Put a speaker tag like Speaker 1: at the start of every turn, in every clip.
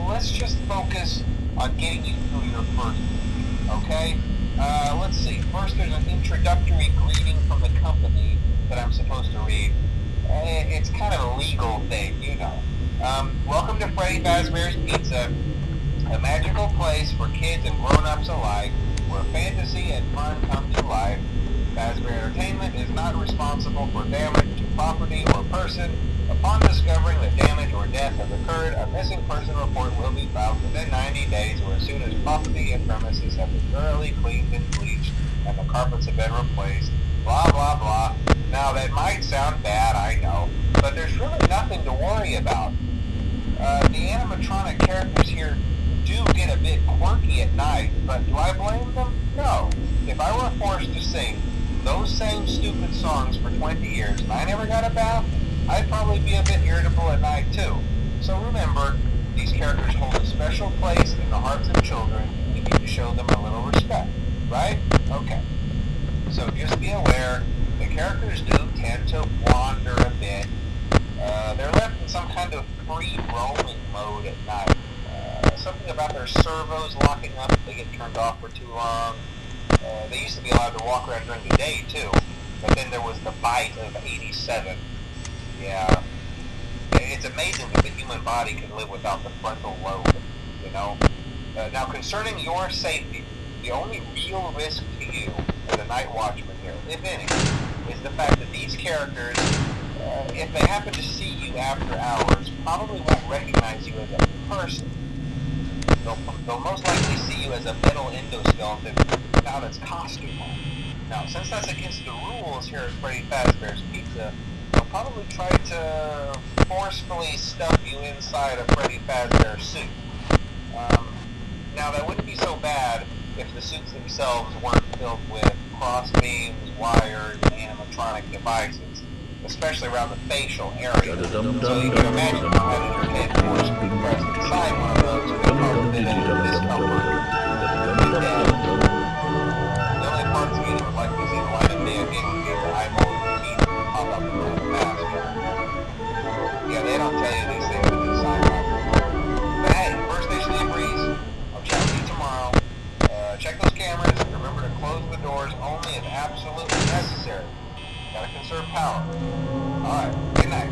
Speaker 1: Let's just focus on getting you through your first week, okay? Let's see. First, there's an introductory greeting from the company that I'm supposed to read. It's kind of a legal thing, you know. Welcome to Freddy Fazbear's Pizza, a magical place for kids and grown-ups alike, where fantasy and fun come to life. Fazbear Entertainment is not responsible for damage to property or person. Upon discovering that damage or death has occurred, a missing person report will be filed within 90 days or as soon as property and premises have been thoroughly cleaned and bleached and the carpets have been replaced. Blah, blah, blah. Now, that might sound bad, I know, but there's really nothing to worry about. The animatronic characters here do get a bit quirky at night, but do I blame them? No. If I were forced to sing those same stupid songs for 20 years and I never got a bath, I'd probably be a bit irritable at night too. So remember, these characters hold a special place in the hearts of children, and we need to show them a little respect, right? Okay. So just be aware, the characters do tend to wander a bit. They're left in some kind of free roaming mode at night. Something about their servos locking up if they get turned off for too long. They used to be allowed to walk around during the day too, but then there was the bite of 87. Yeah, it's amazing that the human body can live without the frontal lobe, you know? Now, concerning your safety, the only real risk to you as a night watchman here, if any, is the fact that these characters, if they happen to see you after hours, probably won't recognize you as a person. They'll most likely see you as a metal endoskeleton without its costume on. Now, since that's against the rules here at Freddy Fazbear's Pizza, they'll probably try to forcefully stuff you inside a Freddy Fazbear suit. Now, that wouldn't be so bad if the suits themselves weren't filled with cross beams, wires, and animatronic devices, especially around the facial area. So you can imagine how having your head forced to be pressed inside one of those could cause a bit of discomfort. The only parts of you that would like to see the light of day again would be your eyeballs and teeth pop up around the mask. Yeah, they don't tell you these things in the sign up. But hey, first station of breeze. I'll chat with you tomorrow. Check those cameras. Remember to close the doors only if absolutely necessary. Gotta conserve power. Alright, good night.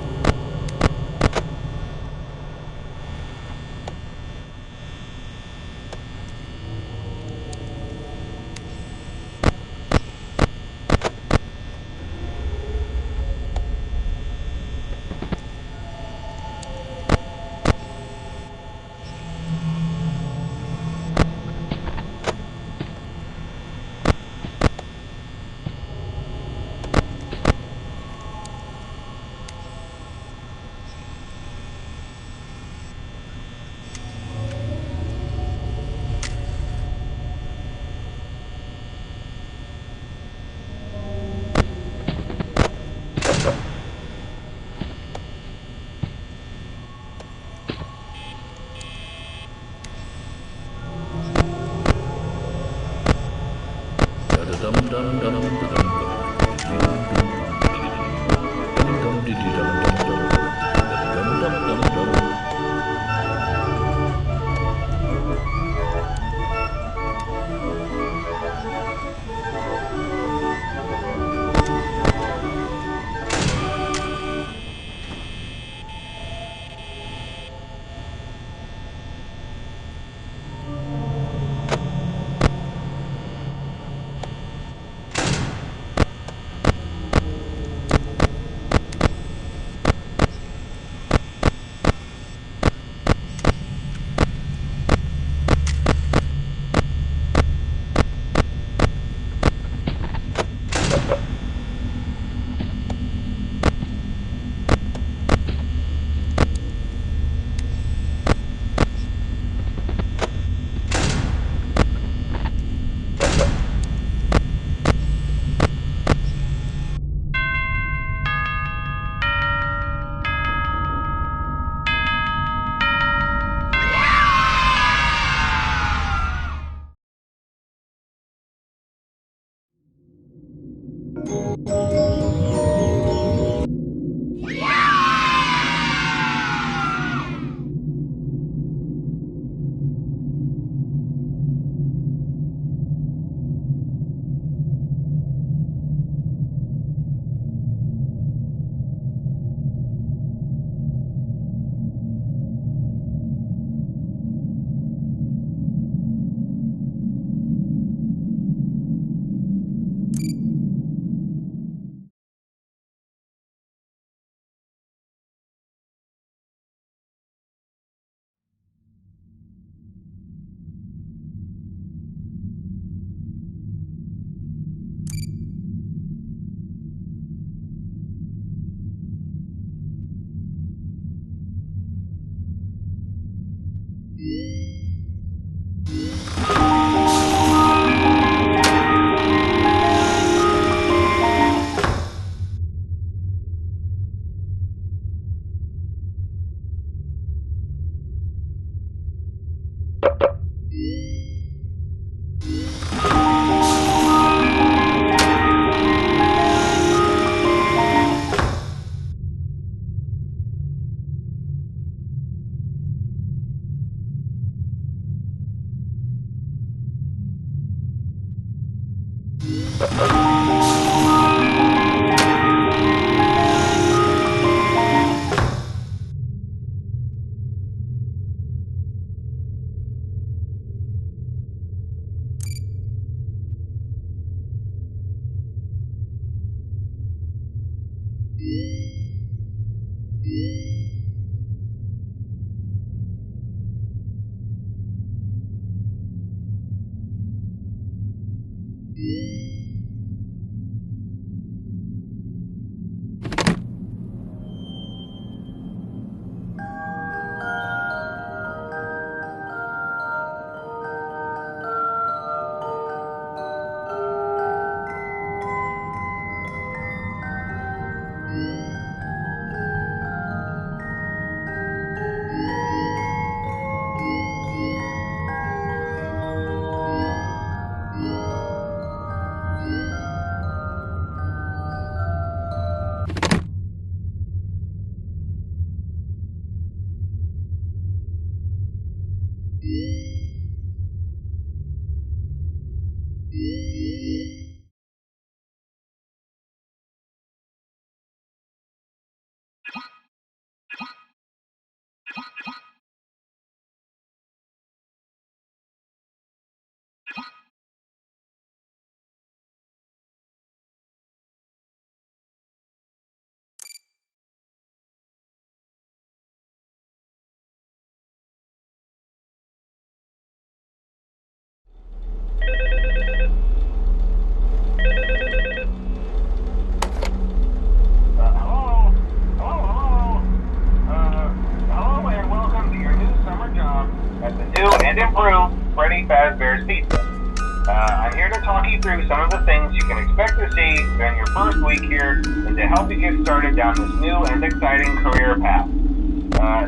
Speaker 1: I'm here to talk you through some of the things you can expect to see during your first week here and to help you get started down this new and exciting career path.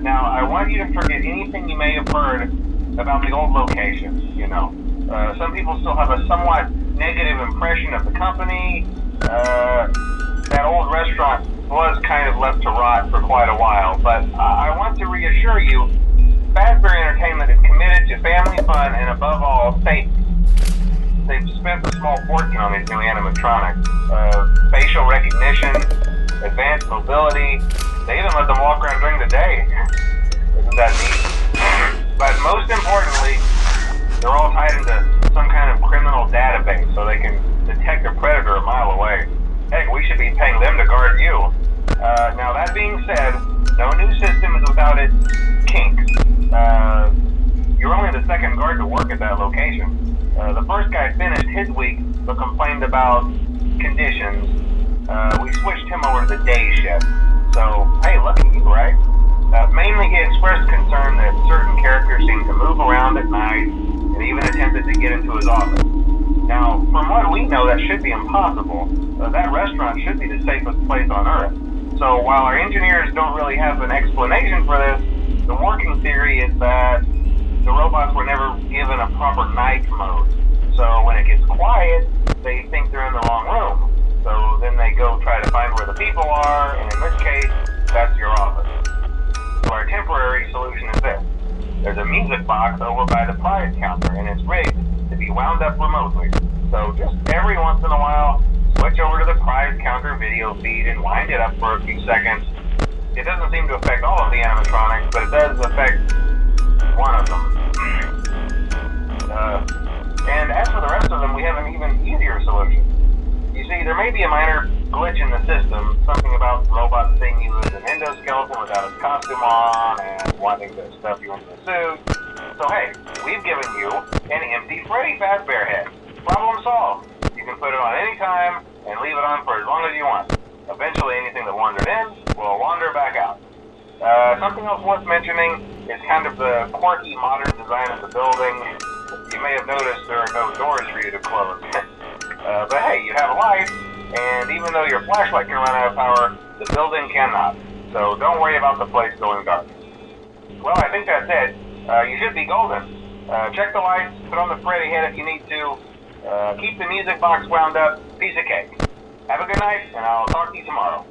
Speaker 1: Now, I want you to forget anything you may have heard about the old location. Some people still have a somewhat negative impression of the company. That old restaurant was kind of left to rot for quite a while, but I want to reassure you, Fazbear Entertainment is committed to family fun and, above all, safety. They've spent a small fortune on these new animatronics. Facial recognition, advanced mobility. They even let them walk around during the day. Isn't that neat? But most importantly, they're all tied into some kind of criminal database so they can detect a predator a mile away. Heck, we should be paying them to guard you. Now, that being said, no new system is without its kinks. You're only the second guard to work at that location. The first guy finished his week but complained about conditions. We switched him over to the day shift. So, hey, lucky you, right? Mainly he expressed concern that certain characters seemed to move around at night and even attempted to get into his office. Now, from what we know, that should be impossible. That restaurant should be the safest place on Earth. So while our engineers don't really have an explanation for this, the working theory is that the robots were never given a proper night mode. So when it gets quiet, they think they're in the wrong room. So then
Speaker 2: box over by the prize counter, and it's rigged to be wound up remotely. So just every once in a while, switch over to the prize counter video feed and wind it up for a few seconds. It doesn't seem to affect all of the animatronics, but it does affect one of them. And as for the rest of them, we have an even easier solution. You see, there may be a minor glitch in the system, something about the robot seeing you as an endoskeleton without its costume on and wanting to stuff you into the suit. So hey, we've given you an empty Freddy Fazbear head. Problem solved. You can put it on any time and leave it on for as long as you want. Eventually anything that wandered in will wander back out. Something else worth mentioning is kind of the quirky modern design of the building. You may have noticed there are no doors for you to close. But hey, you have lights, and even though your flashlight can run out of power, the building cannot. So don't worry about the place going dark. Well, I think that's it. You should be golden. Check the lights, put on the Freddy head if you need to. Keep the music box wound up. Piece of cake. Have a good night, and I'll talk to you tomorrow.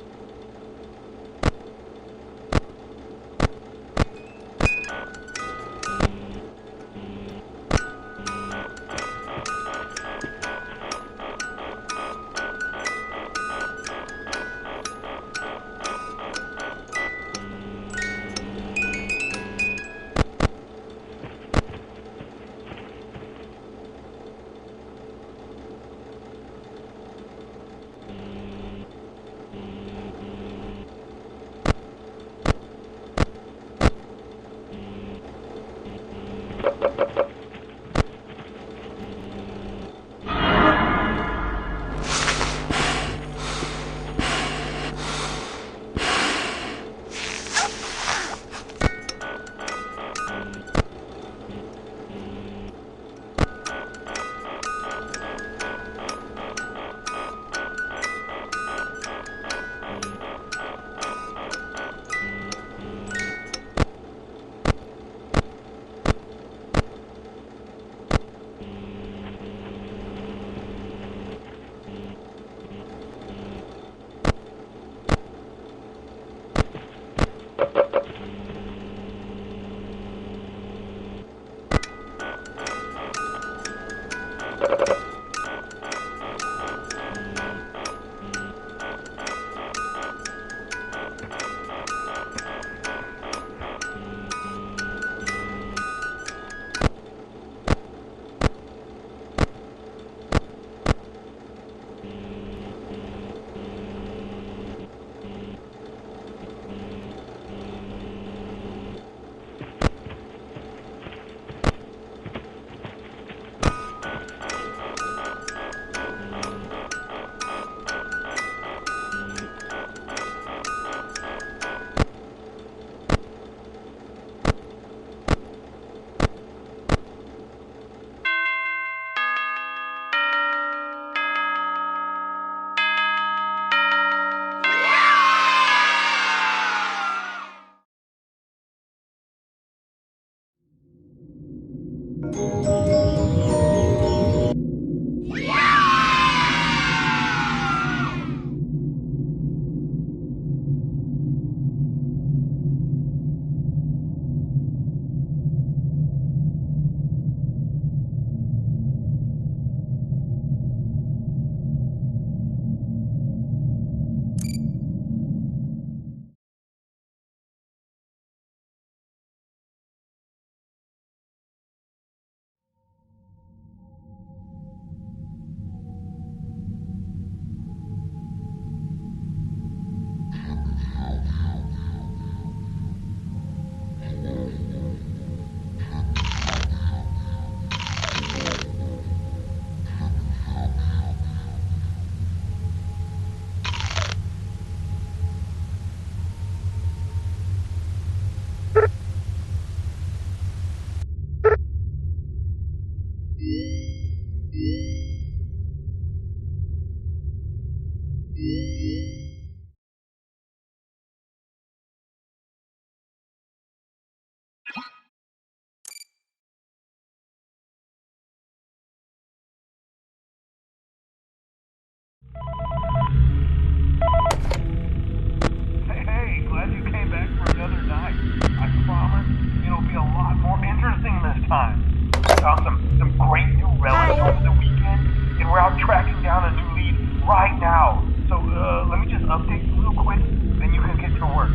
Speaker 3: found some great new relics over the weekend, and we're out tracking down a new lead right now. So let me just update you real quick, then you can get to work.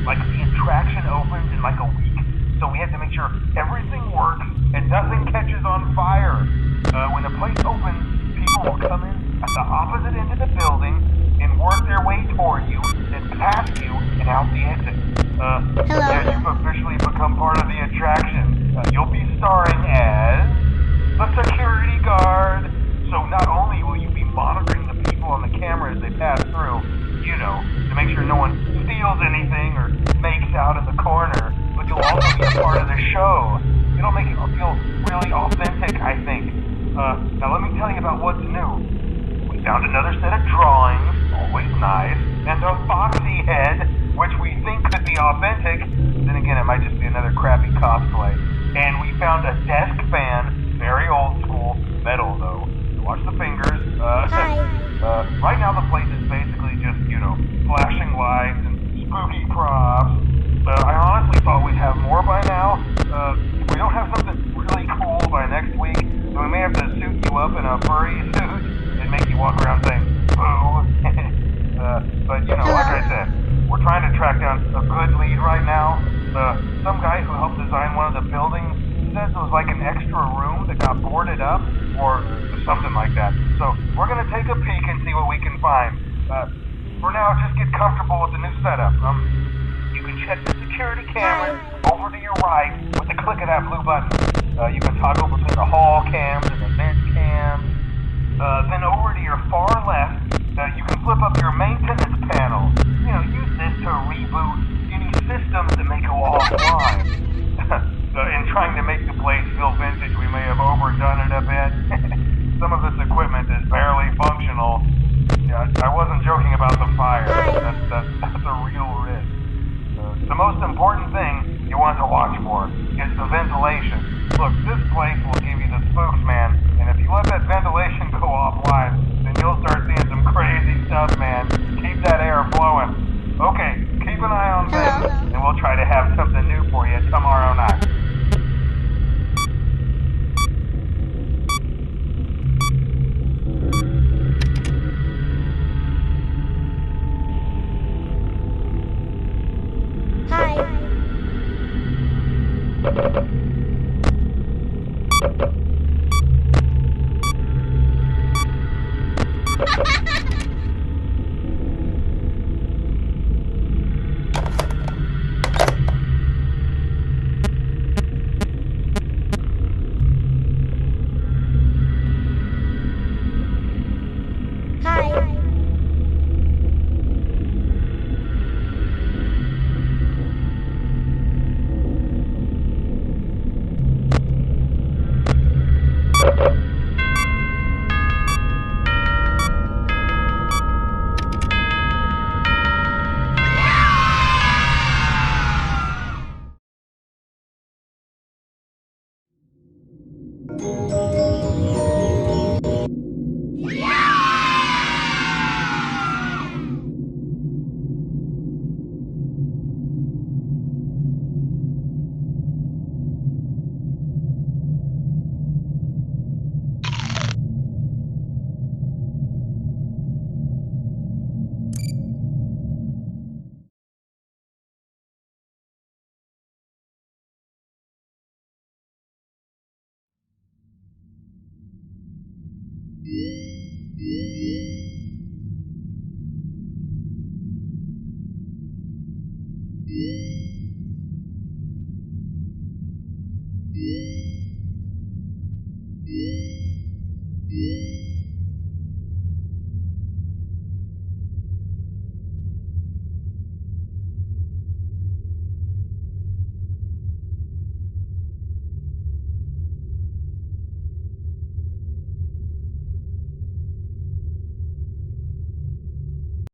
Speaker 3: Like, the attraction opens in like a week, so we have to make sure everything works and nothing catches on fire. When the place opens, people will come in at the opposite end of the building and work their way toward you, then past you and out the exit. Yeah, you've officially become part of the attraction. You'll be starring as the security guard. So not only will you be monitoring the people on the camera as they pass through, you know, to make sure no one steals anything or makes out in the corner, but you'll also be a part of the show. It'll make it feel really authentic, I think. Now let me tell you about what's new. We found another set of drawings, always nice, and a foxy head, which we think could be authentic. Then again, it might just be another crappy cosplay. And we found a desk fan, very old school, metal though. Watch the fingers. Right now the place is basically just, you know, flashing lights and spooky props. I honestly thought we'd have more by now. If we don't have something really cool by next week, then we may have to suit you up in a furry suit and make you walk around saying, boo. But, you know, like I said, we're trying to track down a good lead right now. Some guy who helped design one of the buildings says it was like an extra room that got boarded up, or something like that. So we're going to take a peek and see what we can find. For now, just get comfortable with the new setup. You can check the security cameras over to your right with the click of that blue button. You can toggle between the hall cams and the vent cams. Then over to your far left, you can flip up your maintenance panel. You know, use this to reboot any systems that may go offline. In trying to make the place feel vintage, we may have overdone it a bit. Some of this equipment is barely functional. Yeah, I wasn't joking about the fire. That's a real risk. The most important thing you want to watch for is the ventilation. Look, this place will give you the spooks, man. And if you let that ventilation go offline, then you'll start seeing some crazy stuff, man. Keep that air flowing. Okay, keep an eye on things, and we'll try to have something new for you tomorrow night.
Speaker 4: Hi.